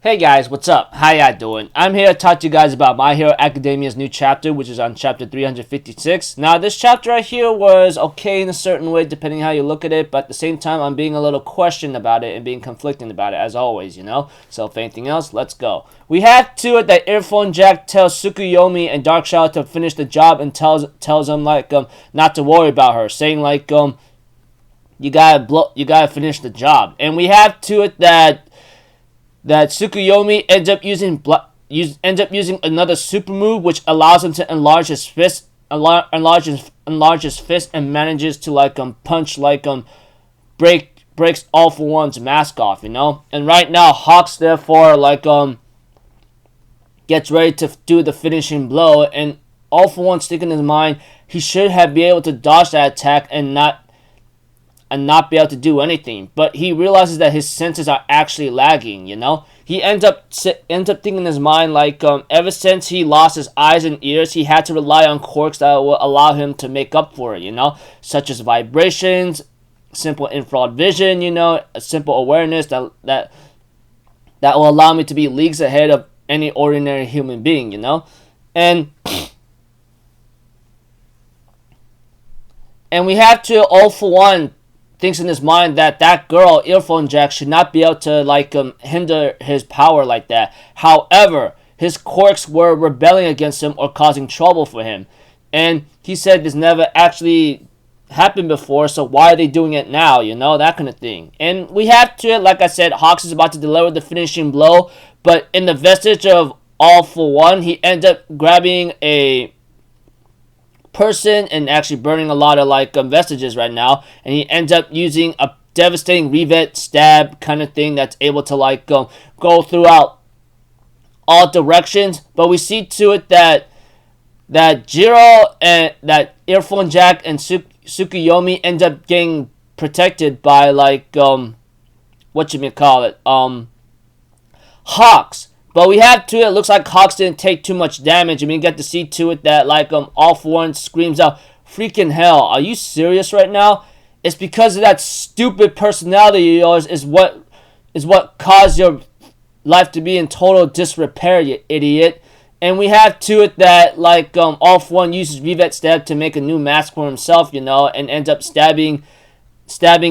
Hey guys, what's up? How ya doing? I'm here to talk to you guys about My Hero Academia's new chapter, which is on chapter 356. Now, this chapter right here was okay in a certain way, depending how you look at it, but at the same time, I'm being a little questioned about it and being conflicted about it, as always, you know? So, if anything else, let's go. We have to it that Earphone Jack tells Tsukuyomi and Dark Shadow to finish the job and tells them, not to worry about her, saying, you gotta finish the job. And we have to it that Tsukuyomi ends up using another super move, which allows him to enlarge his fist, enlarge his fist, and manages to punch breaks All For One's mask off, you know. And right now, Hawks therefore gets ready to do the finishing blow, and All For One sticking in his mind he should have been able to dodge that attack and not be able to do anything. But he realizes that his senses are actually lagging, you know? He ends up thinking in his mind, ever since he lost his eyes and ears, he had to rely on quirks that will allow him to make up for it, you know? Such as vibrations, simple infrared vision, you know? A simple awareness that will allow me to be leagues ahead of any ordinary human being, you know? And we have to, All For One thinks in his mind that girl, Earphone Jack, should not be able to hinder his power like that. However, his quirks were rebelling against him or causing trouble for him. And he said this never actually happened before, so why are they doing it now, you know, that kind of thing. And we have to, like I said, Hawks is about to deliver the finishing blow, but in the vestige of All For One, he ends up grabbing a person and actually burning a lot of vestiges right now, and he ends up using a devastating revet stab kind of thing that's able to go throughout all directions. But we see to it that Jiro and that Earphone Jack and Tsukuyomi end up getting protected by Hawks. But we have to it looks like Hawks didn't take too much damage. I mean, you get to see to it that All For One screams out, "Freaking hell, are you serious right now? It's because of that stupid personality of yours is what caused your life to be in total disrepair, you idiot." And we have to it that All For One uses Revet Stab to make a new mask for himself, you know, and ends up stabbing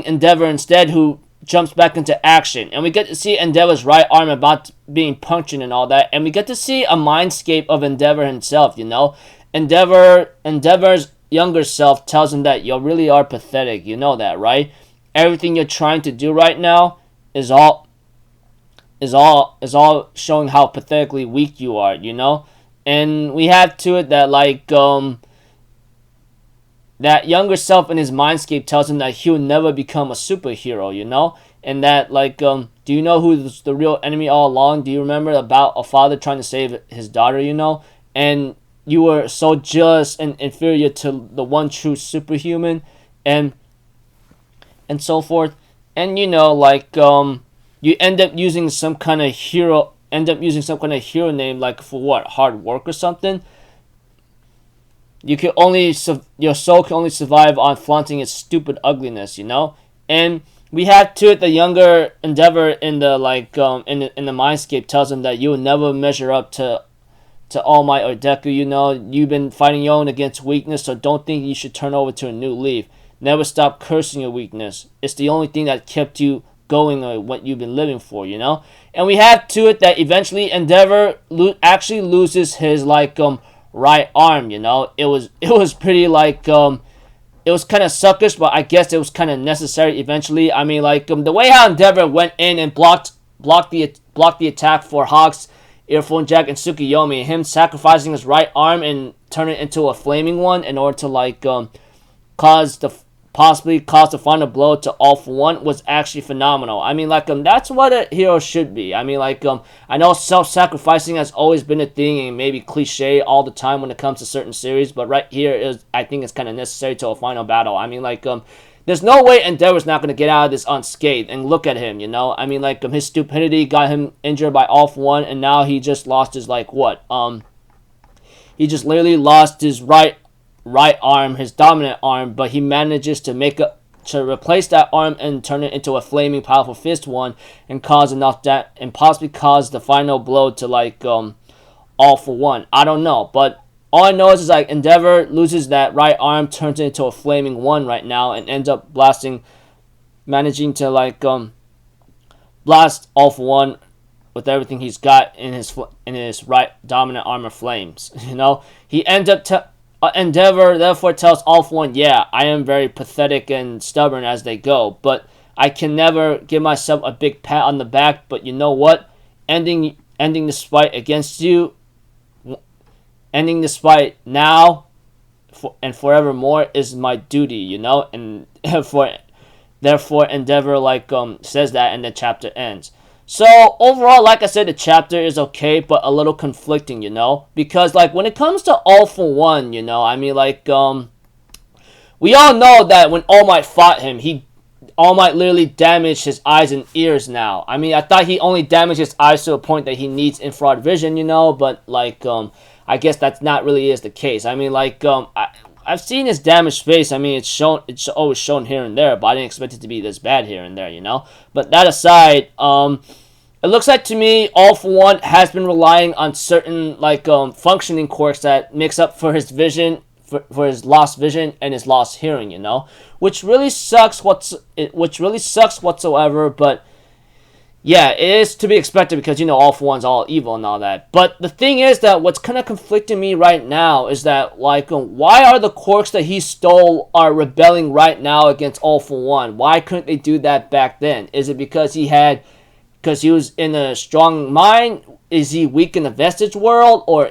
Endeavor instead, who jumps back into action. And we get to see Endeavor's right arm about being punctured and all that, and we get to see a mindscape of Endeavor himself, you know. Endeavor's younger self tells him that you really are pathetic, you know that, right? Everything you're trying to do right now is all showing how pathetically weak you are, you know. And we have to it that that younger self in his mindscape tells him that he'll never become a superhero, you know? And that, do you know who's the real enemy all along? Do you remember about a father trying to save his daughter, you know? And you were so jealous and inferior to the one true superhuman, and so forth. And, you know, you end up using some kind of hero name, for what? Hard work or something? Your soul can only survive on flaunting its stupid ugliness, you know. And we have to it the younger Endeavor in the in the mindscape tells him that you will never measure up to All Might or Deku. You know, you've been fighting your own against weakness, so don't think you should turn over to a new leaf. Never stop cursing your weakness. It's the only thing that kept you going or what you've been living for, you know. And we have to it that eventually Endeavor actually loses his right arm, you know. It was pretty it was kind of suckish, but I guess it was kind of necessary eventually. I mean, the way how Endeavor went in and blocked the attack for Hawks, Earphone Jack, and Tsukuyomi, him sacrificing his right arm and turn it into a flaming one in order to possibly cause the final blow to All For One was actually phenomenal. I mean, that's what a hero should be. I mean, I know self-sacrificing has always been a thing and maybe cliche all the time when it comes to certain series, but right here I think it's kind of necessary to a final battle. I mean, there's no way Endeavor's not going to get out of this unscathed, and look at him, you know. I mean, his stupidity got him injured by All For One, and now he just lost his, he just literally lost his right arm, his dominant arm, but he manages to make up to replace that arm and turn it into a flaming powerful fist one and cause enough that and possibly cause the final blow to like All for One. I don't know, but all I know is like Endeavor loses that right arm, turns it into a flaming one right now, and ends up managing to like blast All for One with everything he's got in his right dominant arm of flames. You know, he ends up Endeavor therefore tells All for One, yeah, I am very pathetic and stubborn as they go, but I can never give myself a big pat on the back. But you know what? Ending this fight against you, ending this fight now and forevermore is my duty, you know, and therefore Endeavor like says that, and the chapter ends. So overall, like I said, the chapter is okay, but a little conflicting, you know, because like when it comes to All for One, you know, I mean like we all know that when All Might fought him, All Might literally damaged his eyes and ears now. I mean, I thought he only damaged his eyes to a point that he needs infrared vision, you know, but like I guess that's not really is the case. I mean, like I've seen his damaged face. I mean, it's always shown here and there, but I didn't expect it to be this bad here and there, you know. But that aside, it looks like to me All for One has been relying on certain like functioning quirks that makes up for his vision, for his lost vision and his lost hearing, you know, which really sucks. Which really sucks whatsoever, but. Yeah, it is to be expected because, you know, All for One's all evil and all that. But the thing is that what's kind of conflicting me right now is that, like, why are the quirks that he stole are rebelling right now against All for One? Why couldn't they do that back then? Is it because he was in a strong mind? Is he weak in the vestige world? Or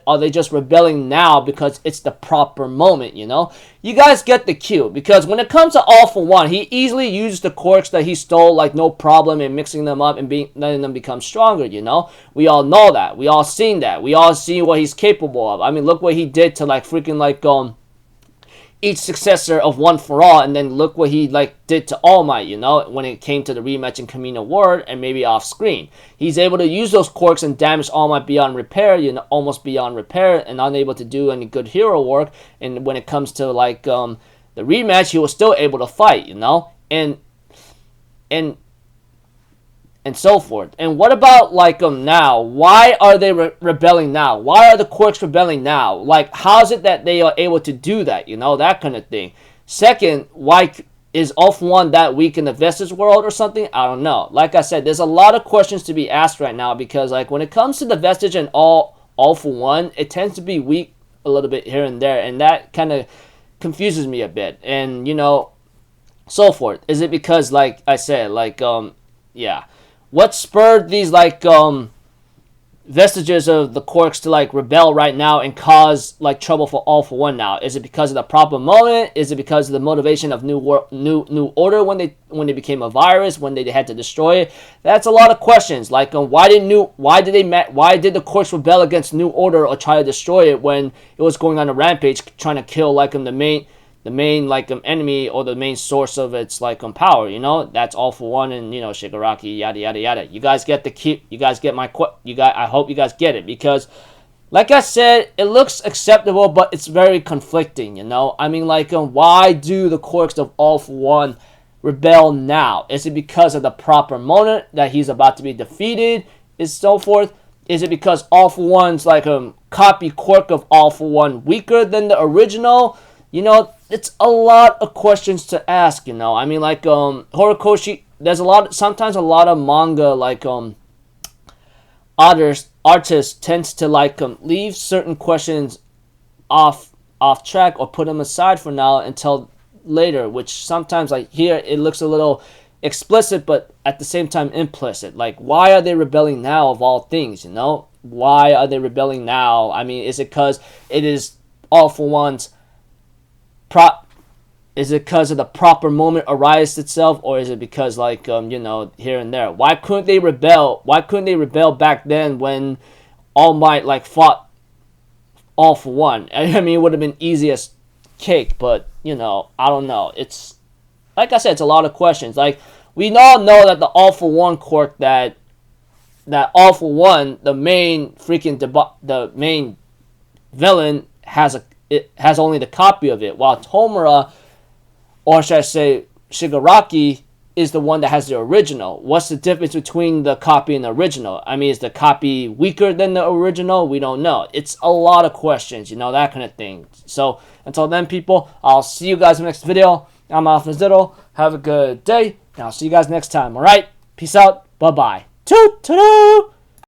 are they just rebelling now because it's the proper moment, you know? You guys get the cue, because when it comes to All for One, he easily used the quirks that he stole like no problem and mixing them up and letting them become stronger, you know? We all know that. We all seen that. We all see what he's capable of. I mean, look what he did to like freaking like each successor of One for All, and then look what he like did to All Might, you know, when it came to the rematch in Camino Ward and maybe off screen. He's able to use those quirks and damage All Might beyond repair, you know, almost beyond repair, and unable to do any good hero work. And when it comes to like the rematch, he was still able to fight, you know, and so forth. And what about like now? Why are they rebelling now? Why are the quirks rebelling now? Like, how is it that they are able to do that? You know, that kind of thing. Second, why is All for One that weak in the vestige world or something? I don't know. Like I said, there's a lot of questions to be asked right now, because like when it comes to the vestige and All for One, it tends to be weak a little bit here and there, and that kind of confuses me a bit. And you know, so forth. Is it because, like I said, like yeah. What spurred these like vestiges of the quirks to like rebel right now and cause like trouble for All for One now? Is it because of the proper moment? Is it because of the motivation of new order when they became a virus, when they had to destroy it? That's a lot of questions. Like why did the quirks rebel against New Order or try to destroy it when it was going on a rampage trying to kill like the main like enemy or the main source of its like power, you know? That's All for One and, you know, Shigaraki, yada yada yada. You guys get the key. You guys get I hope you guys get it, because like I said, it looks acceptable, but it's very conflicting, you know? I mean, like why do the quirks of All for One rebel now? Is it because of the proper moment that he's about to be defeated, and so forth? Is it because All for One's like copy quirk of All for One weaker than the original? You know, it's a lot of questions to ask, you know. I mean, like, Horikoshi, there's sometimes a lot of manga, like, artists tends to, like, leave certain questions off track or put them aside for now until later, which sometimes, like, here, it looks a little explicit, but at the same time implicit. Like, why are they rebelling now, of all things, you know? Why are they rebelling now? I mean, is it because it is All for One's is it because of the proper moment arised itself, or is it because like you know, here and there? Why couldn't they rebel? Why couldn't they rebel back then when All Might like fought All for One? I mean, it would have been easy as cake, but you know, I don't know. It's like I said, it's a lot of questions. Like, we all know that the All for One quirk that All for One, the main the main villain has only the copy of it, while Tomura, or should I say Shigaraki is the one that has the original. What's the difference between the copy and the original? I mean, is the copy weaker than the original? We don't know. It's a lot of questions, that kind of thing. So, until then, people, I'll see you guys in the next video. I'm Alpha Zittle. Have a good day, and I'll see you guys next time, alright? Peace out. Bye-bye. Toot-toot!